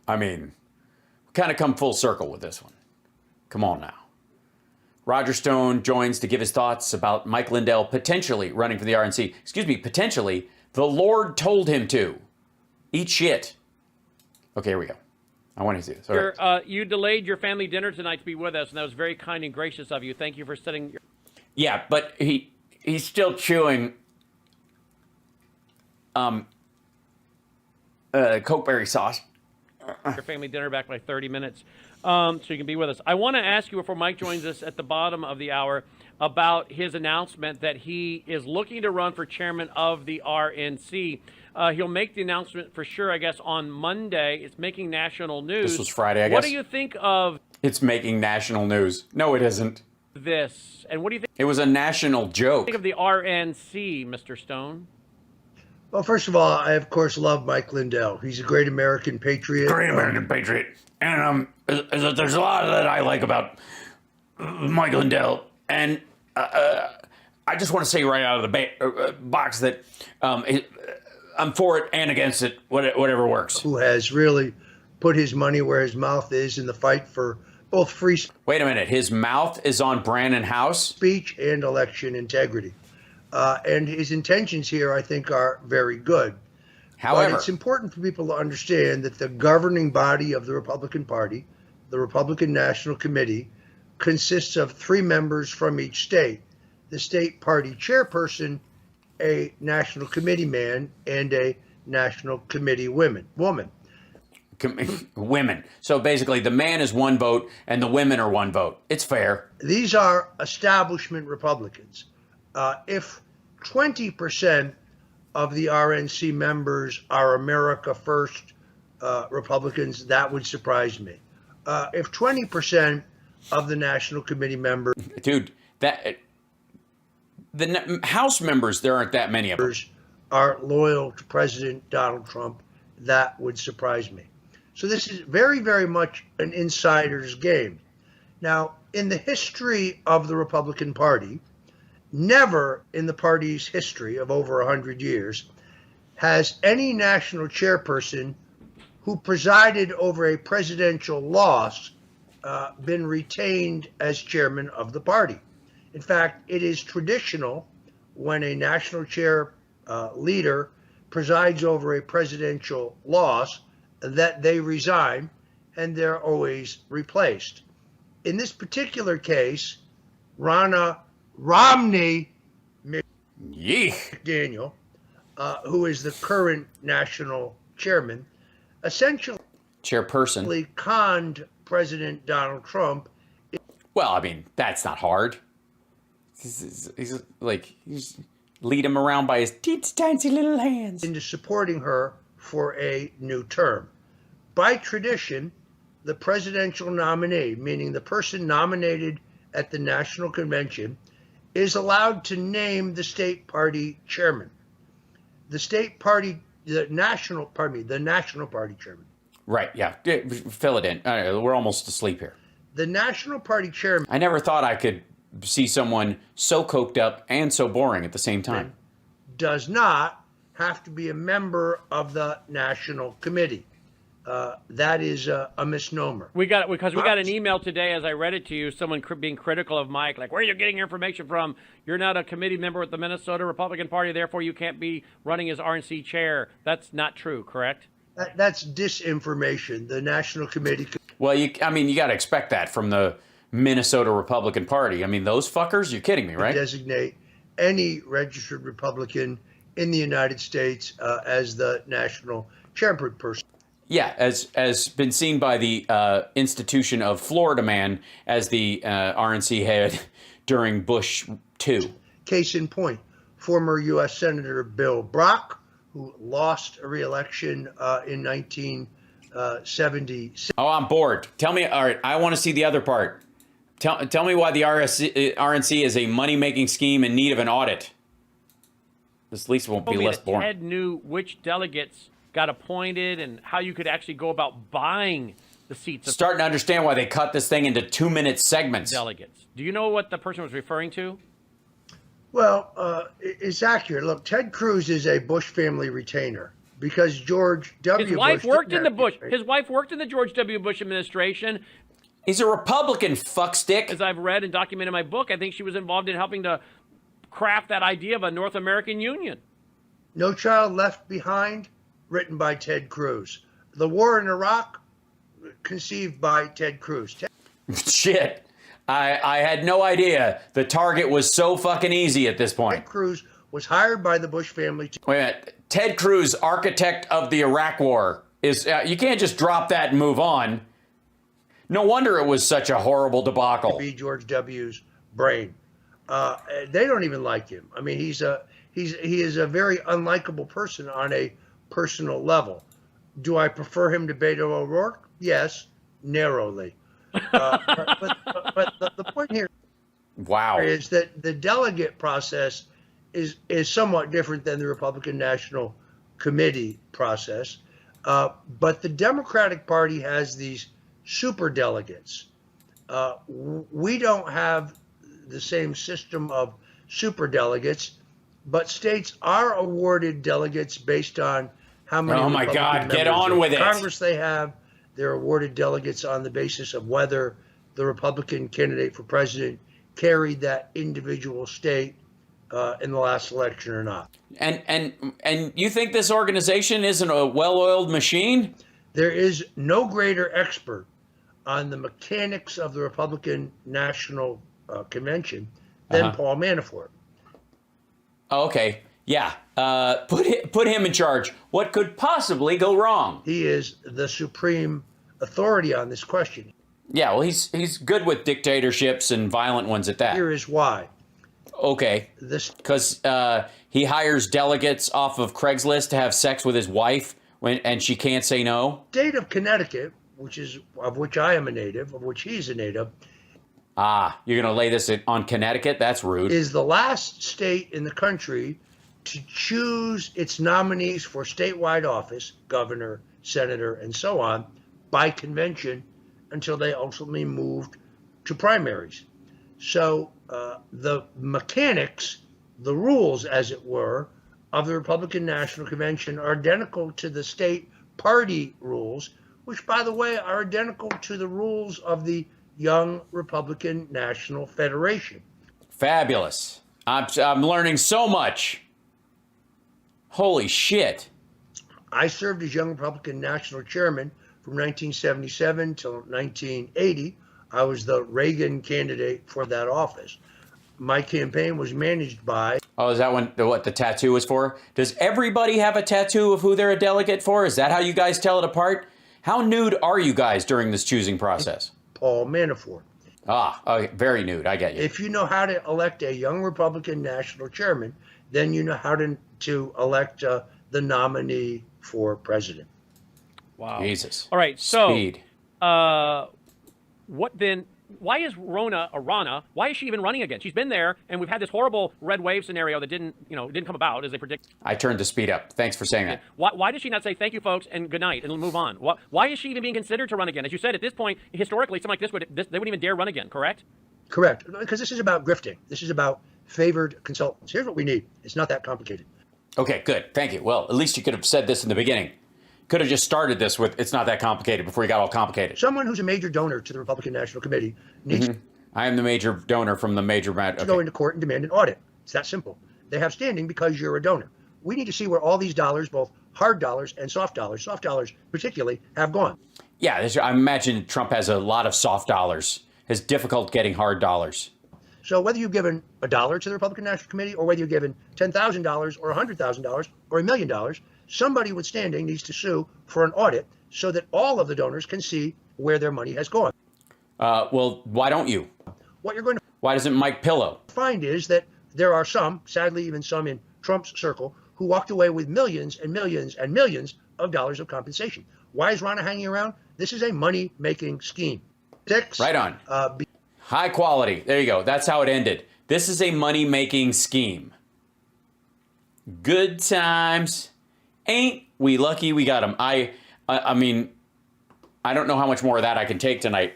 I mean, kind of come full circle with this one. Come on now. Roger Stone joins to give his thoughts about Mike Lindell potentially running for the RNC. Excuse me, potentially. The Lord told him to. Eat shit. Okay, here we go. I want to see this. Right. You delayed your family dinner tonight to be with us, and that was very kind and gracious of you. Thank you for setting your... Yeah, but he's still chewing Cokeberry sauce. Your family dinner back by 30 minutes, so you can be with us. I want to ask you before Mike joins us at the bottom of the hour about his announcement that he is looking to run for chairman of the RNC. He'll make the announcement for sure, I guess, on Monday. It's making national news. This was Friday, I guess. What do you think of... It's making national news. No, it isn't. This. And what do you think... It was a national joke. Think of the RNC, Mr. Stone? Well, first of all, I, of course, love Mike Lindell. He's a great American patriot. Great American patriot. And there's a lot that I like about Mike Lindell. And I just want to say right out of the box that I'm for it and against it, whatever works. Who has really put his money where his mouth is in the fight for both free speech. Wait a minute. His mouth is on Brannon House? Speech and election integrity. And his intentions here, I think, are very good. However, but it's important for people to understand that the governing body of the Republican Party, the Republican National Committee, consists of 3 members from each state. The state party chairperson, a national committee man, and a national committee woman. Women. So basically the man is 1 vote and the women are 1 vote. It's fair. These are establishment Republicans. If 20% of the RNC members are America First Republicans, that would surprise me. If 20% of the National Committee members... Dude, the House members, there aren't that many of them. ...are loyal to President Donald Trump, that would surprise me. So this is very, very much an insider's game. Now, in the history of the Republican Party, never in the party's history of over 100 years has any national chairperson who presided over a presidential loss been retained as chairman of the party. In fact, it is traditional when a national chair leader presides over a presidential loss that they resign and they're always replaced. In this particular case, Romney McDaniel, who is the current national chairman, essentially chairperson conned President Donald Trump. Well, I mean, that's not hard. He's lead him around by his teensy little hands into supporting her for a new term. By tradition, the presidential nominee, meaning the person nominated at the National Convention, is allowed to name the state party chairman. The national party chairman. Right, yeah. Fill it in. We're almost asleep here. The national party chairman. I never thought I could see someone so coked up and so boring at the same time. Does not have to be a member of the National Committee. That is a misnomer. We got an email today as I read it to you, someone being critical of Mike, like, where are you getting your information from? You're not a committee member with the Minnesota Republican Party, therefore you can't be running as RNC chair. That's not true, correct? That's disinformation. The National Committee. Well, you got to expect that from the Minnesota Republican Party. I mean, those fuckers, you're kidding me, right? Designate any registered Republican in the United States as the national chairperson. Yeah, as been seen by the institution of Florida Man as the RNC head during Bush 2. Case in point, former U.S. Senator Bill Brock, who lost a re-election in 1976. Oh, I'm bored. Tell me, all right, I want to see the other part. Tell me why the RNC is a money-making scheme in need of an audit. This at least won't be less boring. Ted knew which delegates got appointed and how you could actually go about buying the seats. Starting to understand why they cut this thing into 2-minute segments. Delegates. Do you know what the person was referring to? Well, it's accurate. Look, Ted Cruz is a Bush family retainer. because George W. His wife Bush worked didn't in the have Bush. to, right? His wife worked in the George W. Bush administration. He's a Republican, fuckstick. As I've read and documented in my book, I think she was involved in helping to craft that idea of a North American Union. No Child Left Behind, written by Ted Cruz. The War in Iraq, conceived by Ted Cruz. Shit. I had no idea the target was so fucking easy at this point. Ted Cruz was hired by the Bush family to Wait a minute. Ted Cruz, architect of the Iraq War, is you can't just drop that and move on. No wonder it was such a horrible debacle. be George W.'s brain. They don't even like him. I mean, he is a very unlikable person on a personal level. Do I prefer him to Beto O'Rourke? Yes, narrowly. But the point here Wow. is that the delegate process is somewhat different than the Republican National Committee process. But the Democratic Party has these super delegates. We don't have the same system of super delegates, but states are awarded delegates based on how many. Oh my Republican God, get members on of with it. Congress they have. They're awarded delegates on the basis of whether the Republican candidate for president carried that individual state in the last election or not. And you think this organization isn't a well-oiled machine? There is no greater expert on the mechanics of the Republican National Convention than Paul Manafort. Oh, okay. Yeah. Put him in charge. What could possibly go wrong? He is the supreme authority on this question. Yeah, well, he's good with dictatorships and violent ones at that. Here is why. Okay. Because he hires delegates off of Craigslist to have sex with his wife and she can't say no. State of Connecticut, of which I am a native, of which he's a native, You're going to lay this on Connecticut? That's rude. is the last state in the country to choose its nominees for statewide office, governor, senator, and so on, by convention until they ultimately moved to primaries. So the mechanics, the rules, as it were, of the Republican National Convention are identical to the state party rules, which, by the way, are identical to the rules of the Young Republican National Federation. Fabulous. I'm learning so much. Holy shit. I served as Young Republican National Chairman from 1977 till 1980. I was the Reagan candidate for that office. My campaign was managed by... Oh, is that what the tattoo is for? Does everybody have a tattoo of who they're a delegate for? Is that how you guys tell it apart? How nude are you guys during this choosing process? Paul Manafort. Okay, very nude. I get you. If you know how to elect a Young Republican National Chairman, then you know how to elect the nominee for president. Wow. Jesus. All right, so Speed. what then? Why is Rana? Why is she even running again? She's been there, and we've had this horrible red wave scenario that didn't come about as they predicted. I turned the speed up. Thanks for saying that. Why did she not say thank you, folks, and good night, and move on? Why is she even being considered to run again? As you said, at this point, historically, something like this they wouldn't even dare run again. Correct? Correct, because this is about grifting. This is about favored consultants. Here's what we need. It's not that complicated. Okay, good. Thank you. Well, at least you could have said this in the beginning. Could have just started this with it's not that complicated before you got all complicated. Someone who's a major donor to the Republican National Committee needs I am the major donor from the major... to go into court and demand an audit. It's that simple. They have standing because you're a donor. We need to see where all these dollars, both hard dollars and soft dollars particularly, have gone. Yeah, I imagine Trump has a lot of soft dollars. It's difficult getting hard dollars. So whether you've given $1 to the Republican National Committee or whether you've given $10,000 or $100,000 or $1 million, somebody with standing needs to sue for an audit so that all of the donors can see where their money has gone. Well, why don't you? What you're going to Why doesn't Mike Pillow? find is that there are some, sadly even some in Trump's circle, who walked away with millions and millions and millions of dollars of compensation. Why is Rana hanging around? This is a money-making scheme. Right on. High quality. There you go. That's how it ended. This is a money-making scheme. Good times. Ain't we lucky we got them. I mean, I don't know how much more of that I can take tonight.